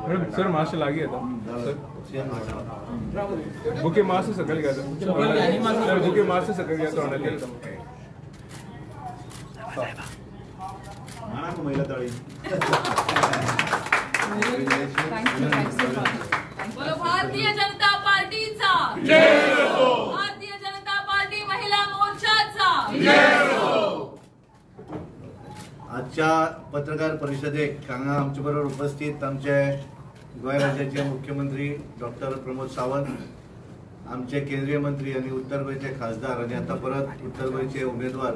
Sir मासे लागी आता सर बुके मासे सकल गया सर बुके मासे सकल गया तो आने लगा माना को महिला ताली बोलो भारतीय जनता पार्टीचा जय हो, भारतीय जनता पार्टी महिला मोर्चाचा जय हो। आजच्या पत्रकार परिषदेक हांगा आमचे बरोबर उपस्थित आमचे गोंय राज्याचे मुख्यमंत्री डॉक्टर प्रमोद सावंत, आमचे केंद्रीय मंत्री आणि उत्तर गोयचे खासदार आणि आता परत उत्तर गोयचे उमेदवार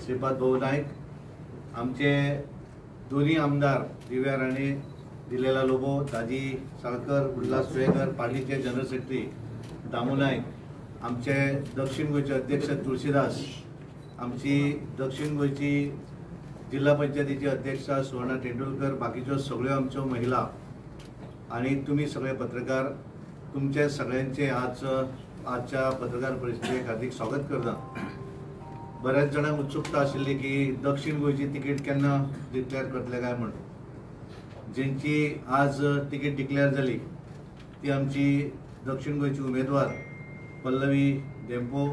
श्रीपाद भाऊ नाईक, आमचे दोन्ही आमदार दिव्या राणे, दिलेला लोबो, दाजी साळकर, उल्हास वेळकर, पार्टीचे जनरल सेक्रेटरी दामू नाईक, आमचे दक्षिण गोयचे अध्यक्ष तुळशीदास, आमची दक्षिण गोयची जिल्हा पंचायतीची अध्यक्षा सुवर्णा तेंडुलकर, बाकीच्यो सगळ्यो आमच्यो महिला आणि तुम्ही सगळे पत्रकार, तुमचे सगळ्यांचे आजच्या पत्रकार परिषदेक हार्दिक स्वागत करता। बऱ्याच जणांक उत्सुकता आशिल्ली की दक्षिण गोयची तिकीट केन्ना डिक्लेअर करतले काय म्हणून। ज्यांची आज तिकीट डिक्लेअर जाली ती आमची दक्षिण गोयची उमेदवार पल्लवी डेंपो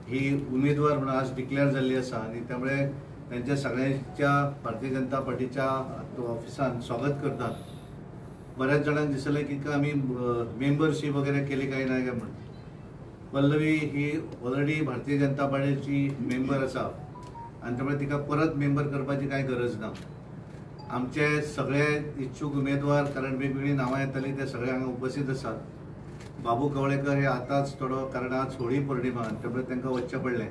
ही उमेदवार म्हणून आज डिक्लेअर जाल्ली आसा आणि त्यामुळे त्यांच्या सगळ्यांच्या भारतीय जनता पार्टीच्या ऑफिसान स्वागत करतात। बऱ्याच जणांक दिसले की आम्ही मेंबरशिप वगैरे केली काय नाही का म्हणून। पल्लवी ही ऑलरेडी भारतीय जनता पार्टीची मेंबर आसा आणि त्यामुळे तिका परत मेंबर करपाची काय गरज ना। आमचे सगळे इच्छुक उमेदवार कारण वेगवेगळी नावां येतली ते सगळे हांगा उपस्थित आसात। बाबू कवळेकर हे आताच थोडो कारण आज होळी पौर्णिमा त्यामुळे तांकां वचचें पडलें।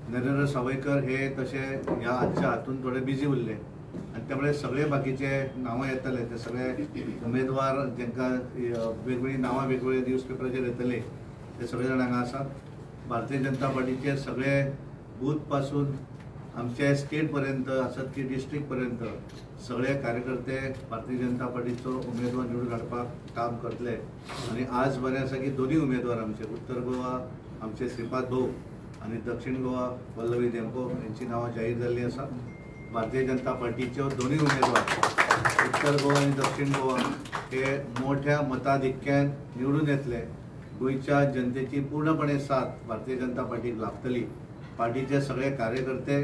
नरेंद्र सावयकर हे तसे ह्या आजच्या हातून थोडे बिजी उरले आणि त्यामुळे सगळे बाकीचे नावां येतले ते सगळे उमेदवार जांकां वेगवेगळी नावां वेगवेगळ्या न्यूजपेपराचेर येतले ते सगळे जाण हांगा आसात। भारतीय जनता पार्टीचे सगळे बूथ पासून आमचे स्टेट पर्यंत आसात की डिस्ट्रिक्ट पर्यंत सगळे कार्यकर्ते भारतीय जनता पार्टीचो उमेदवार निवडून हाडपाक काम करतले आणि आज बरें आसा की दोन्ही उमेदवार आमचे उत्तर गोवा आमचे श्रीपाद भाऊ आणि दक्षिण गोवा पल्लवी डेंपो यांची नावां जाहीर जाल्ली आसा। भारतीय जनता पार्टीचे दोन्ही उमेदवार उत्तर गोवा आणि दक्षिण गोवा हे मोठ्या मताधिक्यान निवडून येतले। गोयच्या जनतेची पूर्णपणे साथ भारतीय जनता पार्टीक लाभतली। पार्टीचे सगळे कार्यकर्ते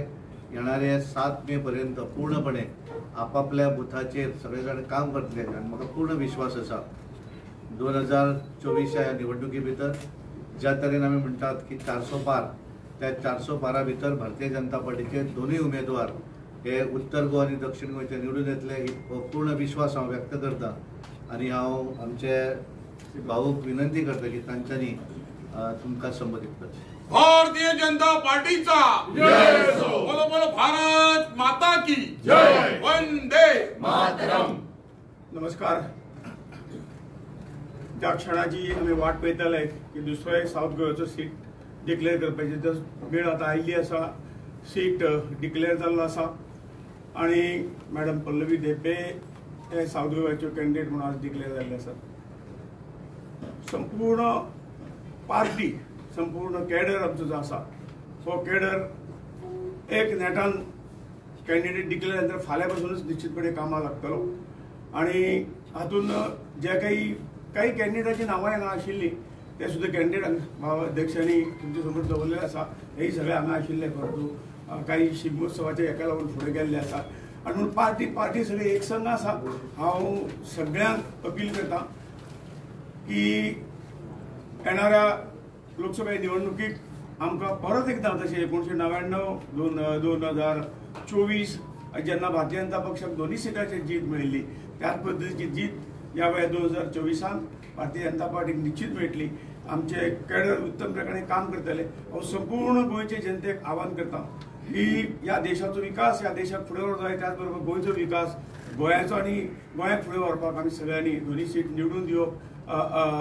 येणारे 7 मे पर्यंत पूर्णपणे आपापल्या बुथाचेर सगळे जाण काम करतले आणि म्हाका पूर्ण विश्वास आसा 2024 ह्या निवडणुकी भितर ज्या तरेन आमी म्हणटात की 400 पार त्या 400 पारा भितर भारतीय जनता पार्टीचे दोन्ही उमेदवार हे उत्तर गोवा आणि दक्षिण गोंयचे निवडून येतले ही पूर्ण विश्वास हांव व्यक्त करता आणि हांव आमचे भाऊक विनंती करता की तांच्यांनी तुमकां संबोधित करता। भारतीय जनता पार्टीचा जय हो, बोलो बोलो भारत माता की जय, वंदे मातरम। नमस्कार। ज्या क्षणाची आम्ही वाट पळयताले की दुसरो साऊथ गोव्याचो सीट डिक्लेअर करपाची तर वेळ आता आयिल्ली आसा। सीट डिक्लेअर जाल्लो आसा आणि मॅडम पल्लवी डेंपे हे साऊथ गोव्याच्यो कॅन्डिडेट म्हणून आज डिक्लेअर जाल्ले आसात। संपूर्ण पार्टी संपूर्ण कॅडर आमचो जो आसा तो कॅडर एक नेटान कॅन्डिडेट डिक्लेअर जाल्यार फाल्यां पासूनच निश्चितपणे कामाक लागतलो आणि हातून जे काही कॅन्डिडेटाची नांवां हांगा आशिल्लीं ते सुद्दां कॅन्डिडेट भाव अध्यक्षांनी तुमचे समोर दवरलेले आसा। हेय सगळे हांगा आशिल्ले परतू काही शिगमोत्सवाचे हेका लागून फुडें गेल्ले आसा आणि म्हणून पार्टी सगळी एक संघ आसा। हांव सगळ्यांक अपील करता की येणाऱ्या लोकसभा निवडणुकीक आमकां परत एकदां तशें 1999 2024 जेन्ना भारतीय जनता पक्षाक दोन्ही सिटाचेर जीत मेळिल्ली त्याच पद्दतीची जीत ह्या वेळा 2024 भारतीय जनता पार्टीक निश्चित मेळटली। आमचे कॅडर उत्तम प्रकारे काम करतले। हांव संपूर्ण गोंयचे जनतेक आवाहन करता की ह्या देशाचो विकास ह्या देशाक फुडें व्हरचो जाय, त्याच बरोबर गोंयचो विकास गोंयाचो आनी गोंयाक फुडें व्हरपाक आमी सगळ्यांनी दोन्ही सीट निवडून दिवप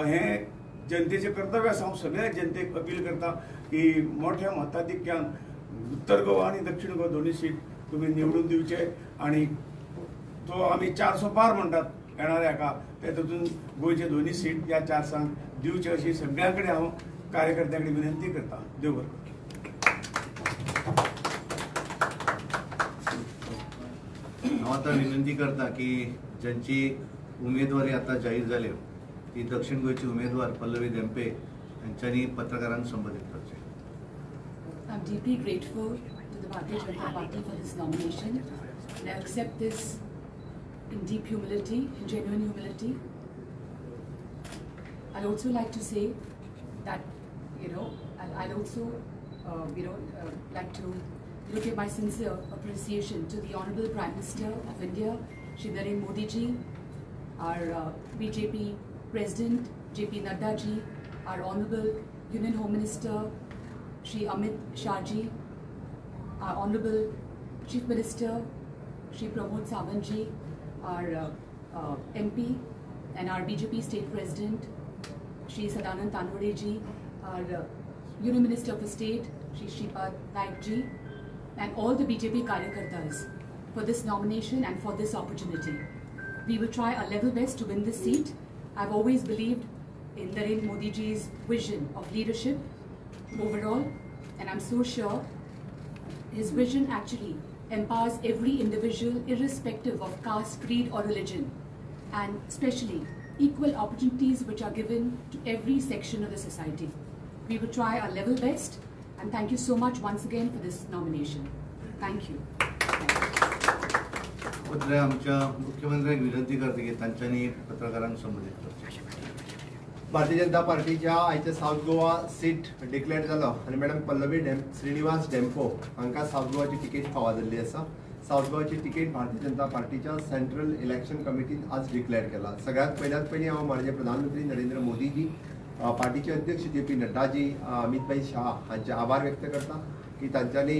हे जनतेचे कर्तव्य आसा। हांव सगळ्या जनतेक अपील करता की मोठ्या मताधिक्यान उत्तर गोवा आणि दक्षिण गोवा दोन्ही सीट तुम्ही निवडून दिवचे आणि तो आमी 400 पार म्हणटात येणाऱ्या हाका ते तातूंत गोंयचे दोन्ही सीट या 400 दिवचे अशी सगळ्यां कडेन हांव कार्यकर्त्यां कडेन विनंती करता। देव बरें करूं। हांव आतां विनंती करता की ज्यांची उमेदवारी आता जाहीर झाले ती दक्षिण गोयची उमेदवार पल्लवी धेंपे यांच्यानी पत्रकारांना संबोधित करचे. I'm deeply grateful to the Bharatiya Janata Party for this nomination, and I accept this in deep humility, in genuine humility. I'd also like to say that, I'd also, like to give my sincere appreciation to the Honorable Prime Minister of India, Shri Narendra Modi ji, our BJP President JP Nadda ji, our Honorable Union Home Minister Shri Amit Shah ji, our Honorable Chief Minister Shri Pramod Sawant ji, our MP and our BJP State President Shri Sadanand Tanwade ji, our Union Minister for State Shri Shripad Naik ji, and all the BJP Karyakartas for this nomination and for this opportunity. We will try our level best to win this seat. I've always believed in Narendra Modi ji's vision of leadership overall, and I'm so sure his vision actually empowers every individual irrespective of caste, creed or religion, and especially equal opportunities which are given to every section of the society. We will try our level best, and thank you so much once again for this nomination. Thank you. आमच्या मुख्यमंत्र्यांक विनंती करते की तांच्यांनी पत्रकारांना संबोधित करचे. भारतीय जनता पार्टीच्या आयच्या साऊथ गोवा सीट डिक्लेअर जालो आणि मॅडम पल्लवी श्रीनिवास डेम्पो हांकां साऊथ गोवाची तिकेट फावो जाल्ली आसा. साऊथ गोवाची तिकेट भारतीय जनता पार्टीच्या सेंट्रल इलेक्शन कमिटीन आज डिक्लेअर केला. सगळ्यात पयलीं हांव माननीय प्रधानमंत्री नरेंद्र मोदीजी, पार्टीचे अध्यक्ष JP नड्डाजी, अमित शाह हांचे आभार व्यक्त करता की तांच्यांनी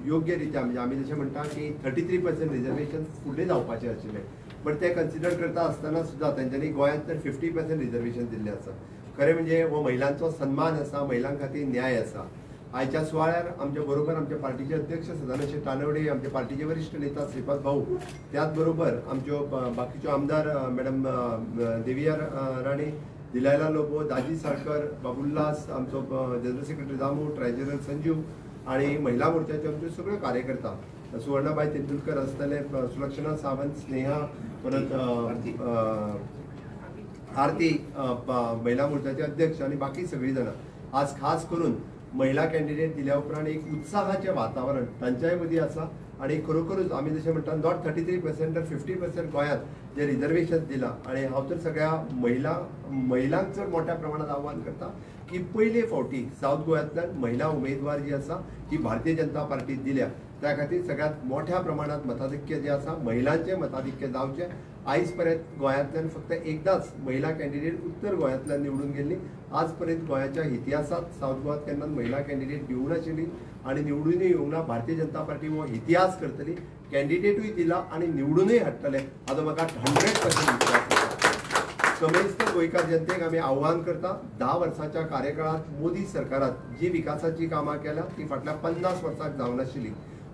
योग्य रित्या म्हणजे आमी जशें म्हणटा की 33% रिजर्वेशन फुडें जावपाचें आशिल्लें, बट ते कन्सिडर करता आसतना सुद्दां तांच्यांनी गोंयांत तर 50% रिजर्वेशन दिल्लें आसा. खरें म्हणजे हो महिलांचो सन्मान आसा, महिलां खातीर न्याय आसा. आयच्या सुवाळ्यार आमच्या बरोबर आमचे पार्टीचे अध्यक्ष सदानंद तानवडे, आमचे पार्टीचे वरिष्ठ नेता श्रीपाद भाऊ, त्याच बरोबर आमच्यो बाकीच्यो आमदार मॅडम देवियार राणे, दिलायला लोबो, दाजी साळकर, बाबुल्लास, आमचो general secretary Damu, treasurer Sanjeev आणि महिला मोर्चाचे आमचे सगळे कार्यकर्ता, सुवर्णाबाई तेंडुलकर आसतले, सुलक्षणा सावंत, स्नेहा, परत आरती, महिला मोर्चाचे अध्यक्ष आणि बाकी सगळी जाणां आज खास करून महिला कॅन्डिडेट दिल्या उपरांत एक उत्साहाचें वातावरण तांच्याय मदीं आसा. आणि खरोखरूच आमी जशें म्हणटा नॉट 33% तर 50% गोंयांत जे रिजर्वेशन दिलां. आणि हांव तर सगळ्या महिलांक चड मोठ्या प्रमाणात आव्हान करता की पयले फावटी साऊथ गोंयांतल्यान महिला उमेदवार जी आसा ती भारतीय जनता पार्टीन दिल्या. त्या खातीर सगळ्यात मोठ्या प्रमाणात मताधिक्य जे आसा महिलांचे मताधिक्य जावचें. आयज पर्यंत गोंयांतल्यान फक्त एकदाच महिला कॅन्डिडेट उत्तर गोंयांतल्यान निवडून गेल्ली. आज पर्यंत गोंयाच्या इतिहासात साऊथ गोंयांत केन्ना महिला कॅन्डिडेट येवंक नाशिल्ली आणि निवडूनय येवंक ना. भारतीय जनता पार्टी हो इतिहास करतली. कॅन्डिडेटूय दिला आणि निवडूनय हाडटले हाचो म्हाका 100% विश्वास आसा. समेस्त गोंयकार जनतेक आमी आव्हान करता, 10 वर्साच्या कार्यकाळात मोदी सरकारात जी विकासाची कामां केल्या ती फाटल्या 50 वर्सांक जावंक नाशिल्ली.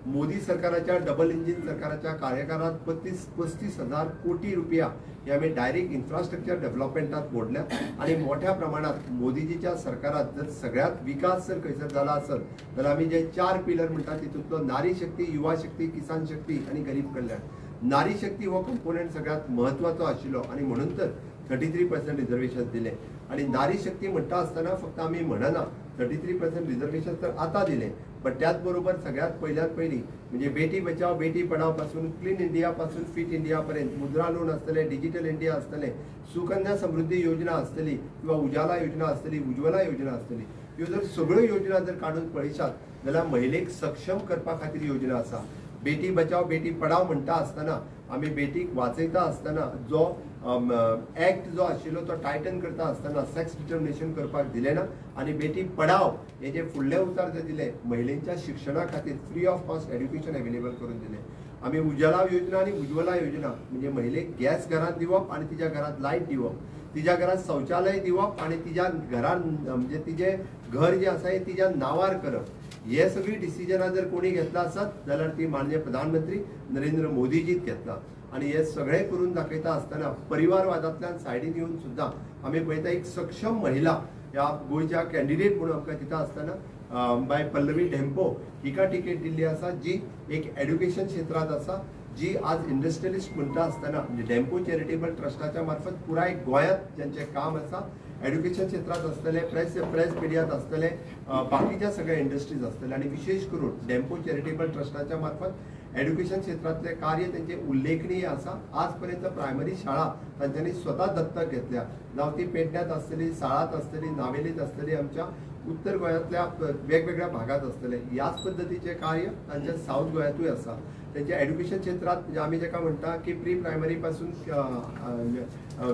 मोदी सरकाराच्या डबल इंजिन सरकाराच्या कार्यकाळात 35,000 कोटी रुपया हे आम्ही डायरेक्ट इन्फ्रास्ट्रक्चर डेव्हलपमेंटात मोडल्या. आणि मोठ्या प्रमाणात मोदीजीच्या सरकारात जर सगळ्यात विकास जर खंयसर जाला आसत जाल्यार आमी जे 4 पिलर म्हणटा तितूंतलो नारी शक्ती, युवा शक्ती, किसान शक्ती आणि गरीब कल्याण. नारी शक्ती हो कंपोनंट सगळ्यात महत्वाचो आशिल्लो आणि म्हणून तर 33% रिजर्वेशन दिले. आणि नारी शक्ती म्हणटा आसतना फक्त आमी म्हणना 33% रिजर्वेशन तर आता दिले, पण त्याच बरोबर सगळ्यात पयली म्हणजे बेटी बचाव बेटी पढाव पासून क्लीन इंडिया पासून फिट इंडिया पर्यंत मुद्रा लोन आसतले, डिजिटल इंडिया आसतले, सुकन्या समृद्धी योजना आसतली किंवा उजाला योजना आसतली, उज्ज्वला योजना आसतली. ह्यो जर सगळ्यो योजना जर काढून पळयशात जाल्यार महिलेक सक्षम करपा खातीर योजना आसा. बेटी बचाव बेटी पढाव म्हणटा आसतना आमी बेटीक वाचयता आसतना जो ऍक्ट जो आशिल्लो तो टायटन करता आसतना सेक्स डिटर्मिनेशन करपाक दिले ना. आणि बेटी पढाव हे जे फुडले उतार जे दिले महिलांच्या शिक्षणा खातीर free of cost education available करून दिले. आमी उजाला योजना आणि उज्ज्वला योजना म्हणजे महिलेक गॅस घरात दिवप आणि तिच्या घरात लायट दिवप, तिच्या घरात शौचालय दिवप आणि तिच्या घरात म्हणजे तिचे घर जे आसा हे तिच्या नावार करप. हे सगळी डिसिजनां जर कोणी घेतला आसत जाल्यार ती माननीय प्रधानमंत्री नरेंद्र मोदीजीत घेतला. आणि हे सगळे करून दाखयता आसतना परिवारवादांतल्यान सायडीन येवन सुद्दां आमी पळयता एक सक्षम महिला ह्या गोंयच्या कॅन्डिडेट म्हणून आमकां दिता आसतना बाय पल्लवी धेंपो हिका टिकेट दिल्ली आसा जी एक एड्युकेशन क्षेत्रात आसा, जी आज इंडस्ट्रियलिस्ट म्हणटा आसतना म्हणजे डेम्पो चॅरिटेबल ट्रस्टाच्या मार्फत पुराय गोंयांत ज्यांचे काम आसा, एड्युकेशन क्षेत्रात असतले, प्रेस मिडियात असतले, बाकीच्या सगळ्या इंडस्ट्रीज असतले आणि विशेष करून डेम्पो चॅरिटेबल ट्रस्टाच्या मार्फत एड्युकेशन क्षेत्रातले कार्य त्यांचे उल्लेखनीय आसा. आजपर्यंत प्रायमरी शाळा तांच्यांनी स्वता दत्तक घेतल्या, जावं ती पेडण्यात आसतली, साळात आसतली, नावेलीत आसतली, आमच्या उत्तर गोंयांतल्या वेगवेगळ्या भागात असतले. ह्याच पद्धतीचे कार्य तांच्या साऊथ गोंयांतूय आसा. त्यांच्या एड्युकेशन क्षेत्रात म्हणजे आम्ही जेका म्हणटा की प्री प्रायमरी पासून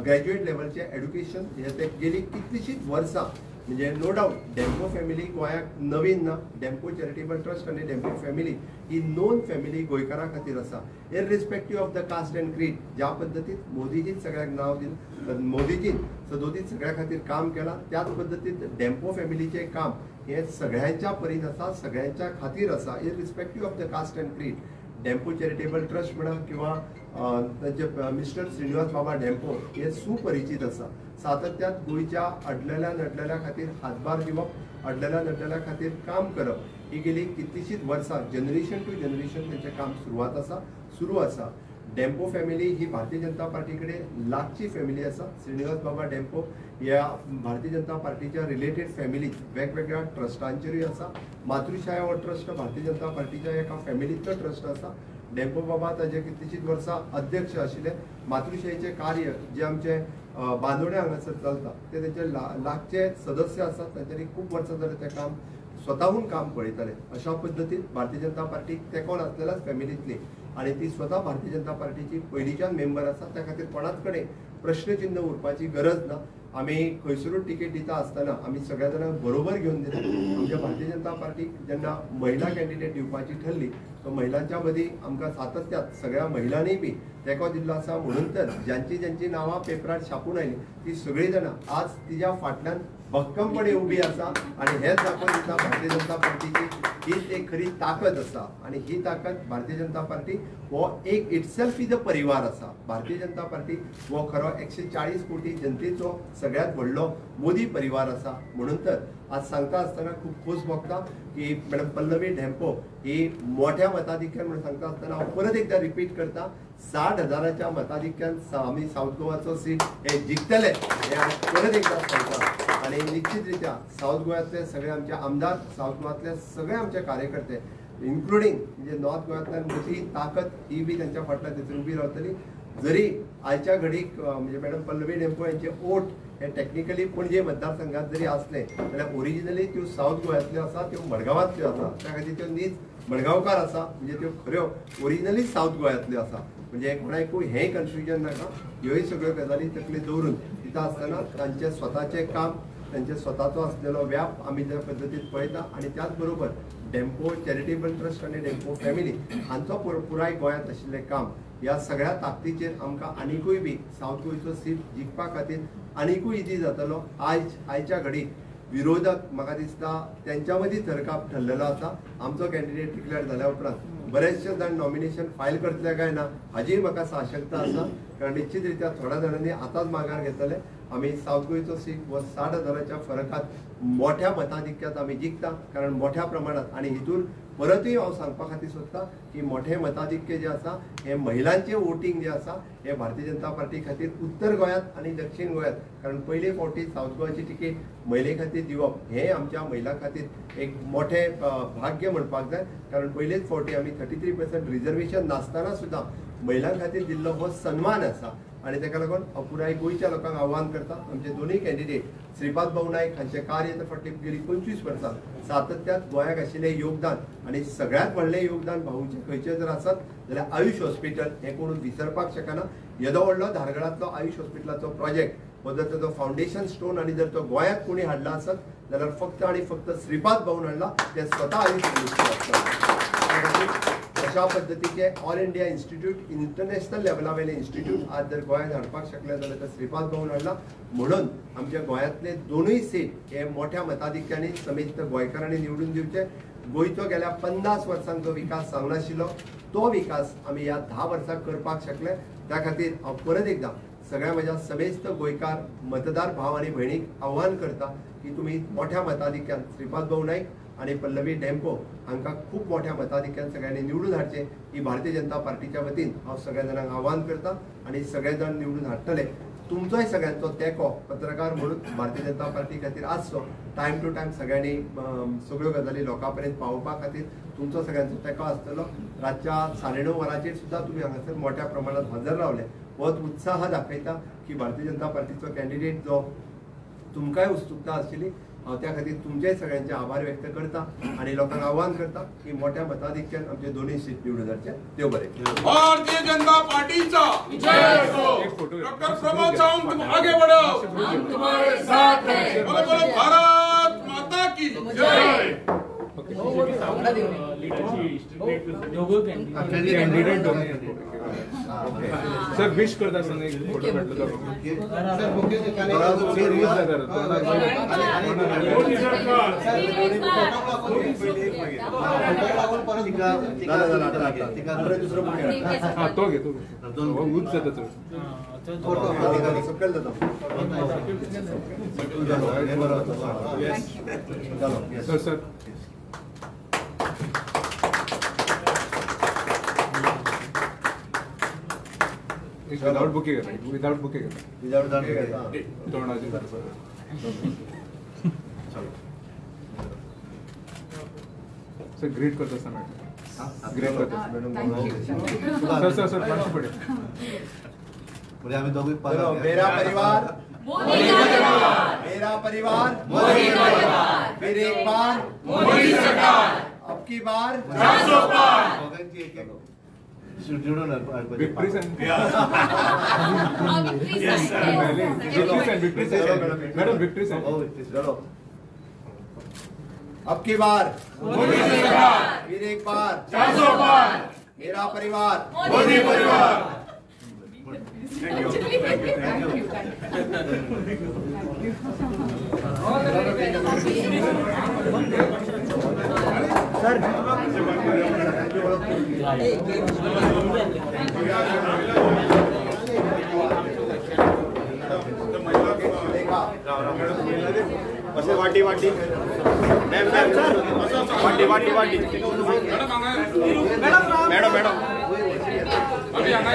ग्रॅज्युएट लेवलचे एड्युकेशन हे ते गेली कितलीशीच वर्सां म्हणजे नो डाऊट डेम्पो फॅमिली गोंयाक नवीन ना. डेम्पो चॅरिटेबल ट्रस्ट आणि डेम्पो फॅमिली ही नोन फॅमिली गोंयकारां खातीर आसा, इररिस्पेक्टिव्ह ऑफ द कास्ट अँड क्रीड. ज्या पद्दतीत मोदीजीन सगळ्याक नाव दिलं, मोदीजीन सदोदीत सगळ्या खातीर काम केला, त्याच पद्दतीत डेम्पो फॅमिलीचे काम हे सगळ्यांच्या परीन आसा, सगळ्यांच्या खातीर आसा, इररिस्पेक्टिव्ह ऑफ द कास्ट अँड क्रीड. डेम्पो चॅरिटेबल ट्रस्ट म्हणा किंवा तांचे मिस्टर श्रीनिवास बाबा डेम्पो हे सुपरिचित आसा. सातत्यात गोंयच्या अडलेल्या नडलेल्या खातीर हातभार दिवप, अडलेल्या नडलेल्या खातीर काम करप ही गेली कितलीशीच वर्सां जनरेशन टू जनरेशन त्यांचे काम सुरू आसा. डेम्पो फॅमिली ही भारतीय जनता पार्टी कडेन लागची फॅमिली आसा. श्रीनिवास बाबा डेम्पो ह्या भारतीय जनता पार्टीच्या रिलेटेड फॅमिलीत वेगवेगळ्या ट्रस्टांचेरूय आसा. मातृछाया हो ट्रस्ट भारतीय जनता पार्टीच्या एका फॅमिलींतलो ट्रस्ट आसा. डेम्पो बाबा ताजे कितलीशीच वर्सां अध्यक्ष आशिल्ले. मातृशायेचे कार्य जे आमचे बांदोड्या हांगासर चलता ते तेंचे लागचे सदस्य आसात. तांच्यांनी खूब वर्सां जालें तें काम स्वताहून काम पळयताले. अशा पद्दतीन भारतीय जनता पार्टीक तेंकोन आसलेल्याच फॅमिलींतली आणि ती स्वता भारतीय जनता पार्टीची पयलींच्यान मेंबर आसा. त्या खातीर कोणाच कडेन प्रश्नचिन्ह उरपाची गरज ना. आमी खंयसरूय टिकेट दिता आसतना आमी सगळ्या जाणांक बरोबर घेवन दिता. आमच्या भारतीय जनता पार्टीक जेन्ना महिला कॅन्डिडेट दिवपाची ठरली तो महिलांच्या मदीं आमकां सातत्यात सगळ्या महिलांनी बी तेंको दिल्लो आसा. म्हणून तर ज्यांची नांवां पेपरार छापून आयलीं ती सगळीं जाणां आज तिच्या फाटल्यान भक्कमपणे उबी आसा आणि हेच दाखोवन दिता भारतीय जनता पार्टीची हीच एक खरी ताकद आसा. आणि ही ताकद भारतीय जनता पार्टी हो एक इटसेल्फ इज अ परिवार आसा. भारतीय जनता पार्टी हो खरो 140 कोटी जनतेचो सगळ्यात व्हडलो मोदी परिवार आसा. म्हणून तर आज सांगता आसतना खूब खोस भोगता की मॅडम पल्लवी डेम्पो ही मोठ्या मताधिक्यान म्हणून सांगता आसतना हांव परत एकदा रिपीट करता 60,000च्या मताधिक्यान आमी साऊथ गोवाचो सीट हे जिखतले हे हांव परत एकदा सांगता. आणि निश्चितरित्या साऊथ गोव्यातले सगळे आमचे आमदार, साऊथ गोव्यातले सगळे आमचे कार्यकर्ते इन्क्लुडिंग म्हणजे नॉर्थ गोव्यातल्यान म्हजी ताकद ही बी त्यांच्या फाटल्यान थंयसर उबी रावतली. जरी आयच्या घडीक म्हणजे मॅडम पल्लवी डेम्पो यांचे ओट हे टेक्निकली पणजे मतदारसंघात जरी असले जाल्यार ओरिजिनली त्यो साऊथ गोव्यातल्यो आसा, त्यो मडगांवांतल्यो आसा. त्या खातीर त्यो नीज मडगांवकार आसा म्हणजे त्यो खऱ्यो ओरिजिनली साऊथ गोव्यातल्यो आसा. म्हणजे कोणाकूय हें कन्फ्युजन नाका. ह्योय सगळ्यो गजाली तकली दवरून दिता आसतना तांचे स्वताचे काम, त्यांचे स्वताचो असलेलो व्याप आमी त्या पद्दतीन पळयता. आणि त्याच बरोबर डेम्पो चॅरिटेबल ट्रस्ट आणि डेम्पो फॅमिली हांचो पुराय गोंयांत आशिल्लें काम ह्या सगळ्या ताकदीचेर आमकां आनिकूय बी साऊथ गोंयचो सीट जिखपा खातीर आनिकूय इजी जातलो. आयच्या घडीक विरोधक म्हाका दिसता त्यांच्या मदीं थरकाप ठरलेलो आसा. आमचो कॅन्डिडेट डिक्लेअर जाल्या उपरांत बरेचशे जाण नॉमिनेशन फायल करतले काय ना हाजीय म्हाका साशंकता आसा. कारण निश्चितरित्या थोड्या जाणांनी आतांच माघार घेतले. आमी साऊथ गोंयचो सीट व 60,000च्या फरकात मोठ्या मताधिक्यात आमी जिखता. कारण मोठ्या प्रमाणात आणि हितून परतूय हांव सांगपा खातीर सोदता की मोठे मताधिक्य जे आसा हे महिलांचे वोटींग जे आसा हे भारतीय जनता पार्टी खातीर उत्तर गोंयांत आणि दक्षिण गोंयांत. कारण पयले फावटी साऊथ गोवाची तिकेट महिले खातीर दिवप हे आमच्या महिला खातीर एक मोठे भाग्य म्हणपाक जाय. कारण पयलेच फावटी आमी 33% रिजर्वेशन नासतना सुद्दां महिलां खातीर दिल्लो हो सन्मान आसा. आणि ताका लागून पुराय गोंयच्या लोकांक आव्हान करता आमचे दोनूय कॅन्डिडेट श्रीपाद भाऊ नायक हांचे कार्य फाटली गेली 25 वर्सां सातत्यात गोंयाक आशिल्लें योगदान आणि सगळ्यात व्हडलें योगदान भाऊंचे खंयचे जर आसत जाल्यार आयुष हॉस्पिटल हे कोणूच विसरपाक शकना. येदो व्हडलो धारगळांतलो आयुष हॉस्पिटलाचो प्रोजेक्ट व जर ताचो फावंडेशन स्टोन आणि जर तो गोंयांत कोणी हाडला आसत जाल्यार फक्त आणि फक्त श्रीपाद भाऊन हाडला. ते स्वता आयुष अशा पद्धतीचे ऑल इंडिया इन्स्टिट्यूट इंटरनॅशनल लेवला वयले इन्स्टिट्यूट आज जर गोंयांत हाडपाक शकले जाल्यार ते श्रीपाद भाऊन हाडला. म्हणून आमच्या गोंयांतले दोनूय सीट हे मोठ्या मताधिक्यांनी समेस्त गोंयकारांनी निवडून दिवचे. गोंयचो गेल्या 50 वर्सांचो विकास जावनाशिल्लो तो विकास आमी ह्या 10 वर्सांत करपाक शकले. त्या खातीर हांव परत एकदा सगळ्या म्हज्या समेस्त गोंयकार मतदार भाव आणि भयणीक आव्हान करता की तुमी मोठ्या मताधिक्यान श्रीपाद भाऊ नायक आणि पल्लवी डेम्पो हांकां खूप मोठ्या मताधिक्यान सगळ्यांनी निवडून हाडचे ही भारतीय जनता पार्टीच्या वतीन हांव सगळ्या जाणांक आव्हान करता आणि सगळे जाण निवडून हाडटले. तुमचोय सगळ्यांचो तेंको पत्रकार म्हणून भारतीय जनता पार्टी खातीर आसचो. टायम टू टायम सगळ्यांनी सगळ्यो गजाली लोकां पर्यंत पावोवपा खातीर तुमचो सगळ्यांचो तेंको आसतलो. रातच्या 9:30 वरांचेर सुद्धा तुम्ही हांगासर मोठ्या प्रमाणात हजर रावले. होच उत्साह दाखयता की भारतीय जनता पार्टीचो कॅन्डिडेट जो तुमकांय उत्सुकता आशिल्ली हांव त्या खातीर तुमचे सगळ्यांचे आभार व्यक्त करता आणि लोकांक आव्हान करता की मोठ्या मताधिक्यान आमचे दोन्ही सीट निवडून हाडचे. देव बरें. भारतीय जनता पार्टीचा डॉक्टर प्रमोद सावंत, तुम आगे बढ़ो. हम तुम्हारे साथ हैं. बोलो बोलो भारत माता की जय. कॅन्डिडेट सर विश करता असताना एक फोटो भेटलो तो घे उच जाता सकल जाता sir sir without bouquet without bouquet तोंडाचे सर ग्रेट करता असताना ग्रेट करता सर सर सर पाच पडे म्हणजे आम्ही दोघे मेरा परिवार मोदी का परिवार. मेरा परिवार मोदी का परिवार. फिर एक बार मोदी सरकार. अब की बार 400 पार. दोघांची एक एक निवडून विक्ट्री मैडम विक्ट्री चलो अब की बार मोदी सरकार. फिर एक बार 400 पार. मेरा परिवार मोदी परिवार. असे वाटी वाटी वाटी वाटी वाटी मॅडम मॅडम अभी आना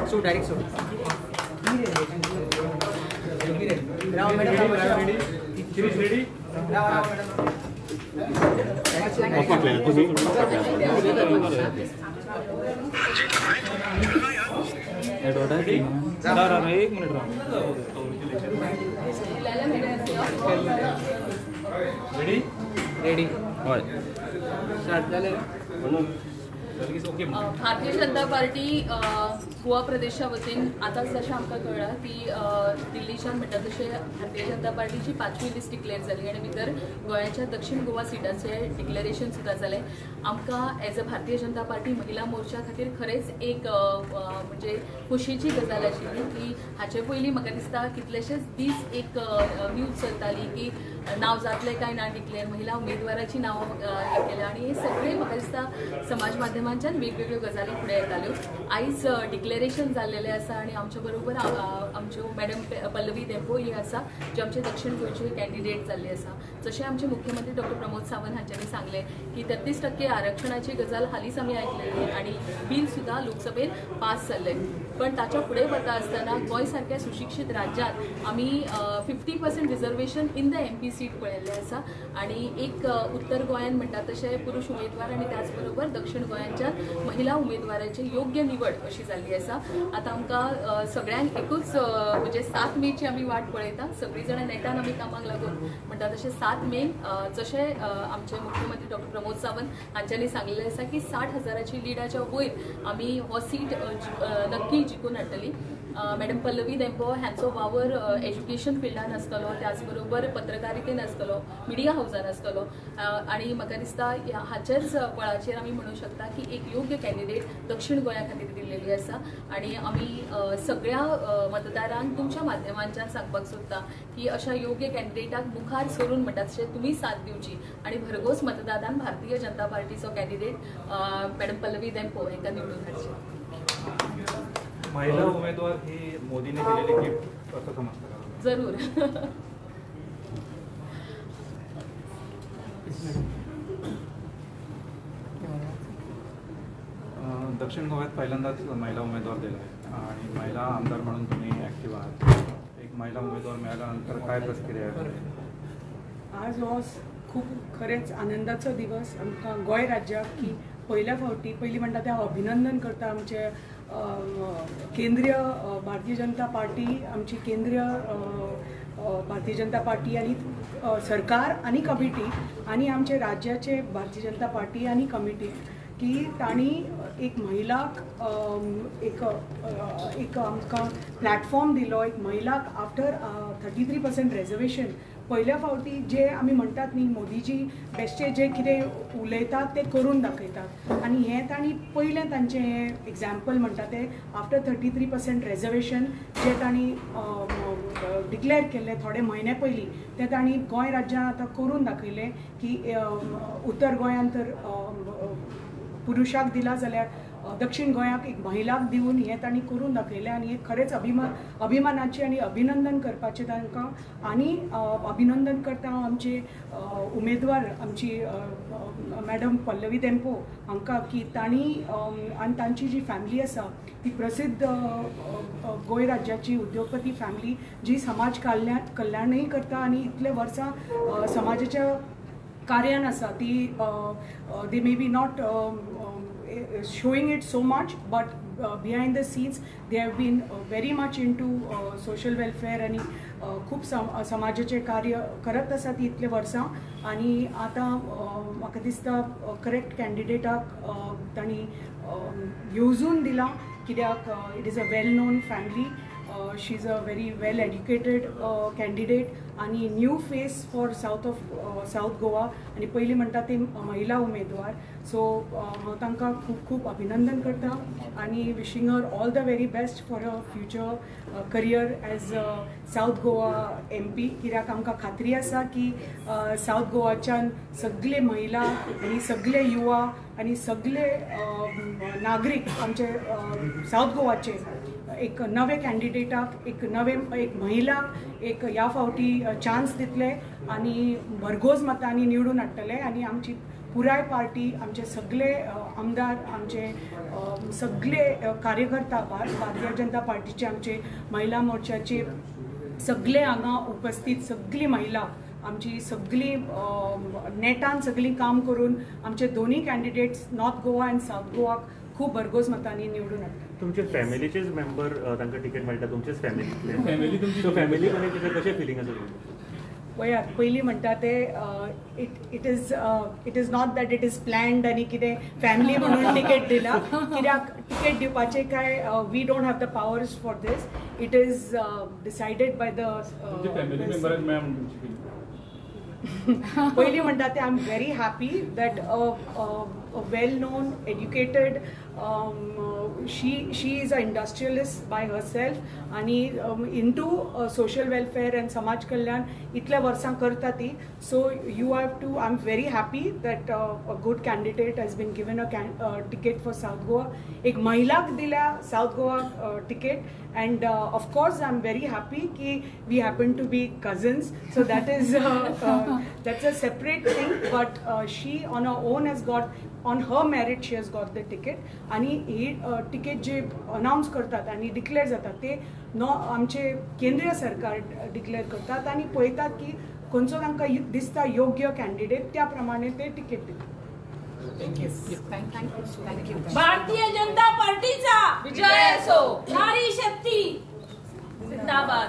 So direct so. Now madam ready. Is ready? Now madam. एक मिनिट रेडी रेडी स्टार्ट झाले. भारतीय जनता पार्टी गोवा प्रदेशा वतीन आतांच जशें आमकां कळ्ळां की दिल्लीच्यान म्हणटा तशें भारतीय जनता पार्टीची 5वी लिस्ट डिक्लेअर जाली आनी भितर गोंयाच्या दक्षिण गोवा सिटाचें डिक्लेरेशन सुद्दां जालें. आमकां as a Bharatiya Janata party महिला मोर्चा खातीर खरेंच एक म्हणजे खोशयेची गजाल आशिल्ली की हाचे पयलीं म्हाका दिसता कितलेशेच दीस एक न्यूज चलताली की नाव जातलें काय ना डिक्लेअर महिला उमेदवाराची नांव हे केल्या आणि हे सगळे म्हाका दिसता समाज माध्यमांच्यान वेगवेगळ्यो गजाली फुडें येताल्यो. आयज डिक्लेरेशन जाल्लेलें आसा आणि आमच्या बरोबर आमच्यो मॅडम पल्लवी देंपो ही आसा जे आमचे दक्षिण गोंयचे कॅन्डिडेट जाल्ले आसा. जशें आमचे मुख्यमंत्री डॉक्टर प्रमोद सावंत हांच्यांनी सांगले की 33% आरक्षणाची गजाल हालींच आमी आयकलेली आणि बिल सुद्धा लोकसभेत पास जाल्लें. पण ताच्या फुडें वता आसतना गोंय सारक्या सुशिक्षीत राज्यांत आमी 50% reservation in the MP seat पळयल्लें आसा आणि एक उत्तर गोंयान म्हणटात तशे पुरुष उमेदवार आणि त्याच बरोबर दक्षिण गोंयांच्या महिला उमेदवाराची योग्य निवड अशी जाल्ली आसा. आतां आमकां सगळ्यांक एकूच म्हणजे 7 मेची आमी वाट पळयता. सगळीं जाणां नेटान आमी कामाक लागून म्हणटा तशें 7 मे जशें आमचे मुख्यमंत्री डॉक्टर प्रमोद सावंत हांच्यांनी सांगलेलें आसा की 60,000ची लिडाच्या वयर आमी हो सीट नक्की जिखून हाडटली. मॅडम पल्लवी देंपो हांचो वावर एज्युकेशन फिल्डान आसतलो, त्याच बरोबर पत्रकारितेन आसतलो, मिडिया हावजान आसतलो आणि म्हाका दिसता हाचेच बळाचेर आमी म्हणूंक शकता की एक योग्य कॅन्डिडेट दक्षिण गोंया खातीर दिल्लेली आसा आणि आमी सगळ्या मतदारांक तुमच्या माध्यमांच्यान सांगपाक सोदता की अशा योग्य कॅन्डिडेटाक मुखार सरून म्हणटात तशें तुमी साथ दिवची आणि भरघोस मतदारान भारतीय जनता पार्टीचो कॅन्डिडेट मॅडम पल्लवी देंपो हांकां निवडून हाडचे. महिला उमेदवार ही मोदीने दिलेली गिफ्ट असं समजतं का? जरूर. दक्षिण गोव्यात पहिल्यांदाच महिला उमेदवार दिला आहे आणि महिला आमदार म्हणून तुम्ही ॲक्टिव्ह आहात. एक महिला उमेदवार मिळाल्यानंतर काय प्रतिक्रिया आहे? आज हो खूप खरेंच आनंदाचो दिवस आमकां गोंय राज्याक की पहिली म्हणटा ते अभिनंदन करता आमचे केंद्रीय भारतीय जनता पार्टी, आमची केंद्रीय भारतीय जनता पार्टी आणि सरकार आणि कमिटी आणि आमचे राज्याचे भारतीय जनता पार्टी आणि कमिटी की तांणी एक महिलाक एक आमकां प्लॅटफॉर्म दिलो. एक महिलाक आफ्टर 33% रिजर्वेशन पहिल्या फावटी जे आमी म्हणटात न्ही मोदीजी बेश्टे जे कितें उलयतात ते करून दाखयतात आणि हें तांणी पयलें तांचें हें एग्जाम्पल म्हणटा ते आफ्टर 33% रिजर्वेशन जे तांणी डिक्लेअर केल्लें थोडे म्हयने पयलीं ते तांणी गोंय राज्यान आतां करून दाखयलें की उत्तर गोंयान तर पुरुषाक दिला जाल्यार दक्षिण गोंयाक एक महिलाक दिवन हें तांणी करून दाखयलें आणि हे खरेंच अभिमानाचे आणि अभिनंदन करपाचें तांकां. आणि अभिनंदन करता हांव आमचे उमेदवार आमची मॅडम पल्लवी देंपो हांकां की तांणी आनी तांची जी फॅमिली आसा ती प्रसिद्ध गोंय राज्याची उद्योगपती फॅमिली जी समाज कल्याणय करता आणि इतले वर्सां समाजाच्या कार्यान आसा ती they may be not showing it so much, but behind the scenes they have been very much into social welfare आणि खूप समाजाचे कार्य करत आसा ती इतले वर्सां. आणि आतां म्हाका दिसता करेक्ट कॅन्डिडेटाक तांणी येवजून दिला कित्याक it is a well known family. She is a very well educated candidate आणि new face for South Goa आणि पयलीं म्हणटा ती महिला उमेदवार. सो हांव तांकां खूब खूब अभिनंदन करता आणि wishing her all the very best for a future career as South Goa MP. कित्याक आमकां खात्री आसा की साऊथ गोवाच्यान सगळे महिला आणि सगळे युवा आणि सगळे नागरीक आमचे साऊथ गोवाचे एक नवे कॅन्डिडेटाक एक महिलाक एक ह्या फावटी चान्स दितले आणि भरघोस मतांनी निवडून हाडटले आणि आमची पुराय पार्टी आमचे सगळे आमदार आमचे सगळे कार्यकर्ता भारतीय जनता पार्टीचे आमचे महिला मोर्चाचे सगळे हांगा उपस्थित सगळी महिला आमची सगळी नेटान सगळी काम करून आमचे दोन्ही कॅन्डिडेट्स नॉर्थ गोवा आनी साऊथ गोवाक खूब भरघोस मतांनी निवडून हाडटा. तुमचे फॅमिलीचेच मेंबर तांकां टिकेट मेळटा तुमचेच फॅमिलीतले फॅमिली कशें फिलींग आसा तुमचें? पळयात पयलीं म्हणटा ते it is not that it is planned आनी कितें फॅमिली म्हणून टिकेट दिला. कित्याक टिकेट दिवपाचे काय we don't have the powers for this. It is decided by the पयलीं म्हणटा ते I am very happy that a well-known, educated, she is an industrialist by herself आणि into social welfare and समाज कल्याण इतल्या वर्सां करता ती. So you have to, I'm very happy that a good candidate has been given a ticket for South Goa. एक महिलाक दिल्या South Goa ticket, and of course I'm very happy कि we happen to be cousins, so that is that's a separate thing, but she on her own has got, on her merit she has got the ticket. आणि ही ticket जे announce करतात आणि declare जातात ते आमचे केंद्रीय सरकार डिक्लेअर करतात आणि पळयतात की खंयचो तांकां दिसता योग्य कॅन्डिडेट त्या प्रमाणे ते तिकीट दितात. थँक्यू. भारतीय जनता पार्टीचा विजय असो. नारी शक्ती जिंदाबाद.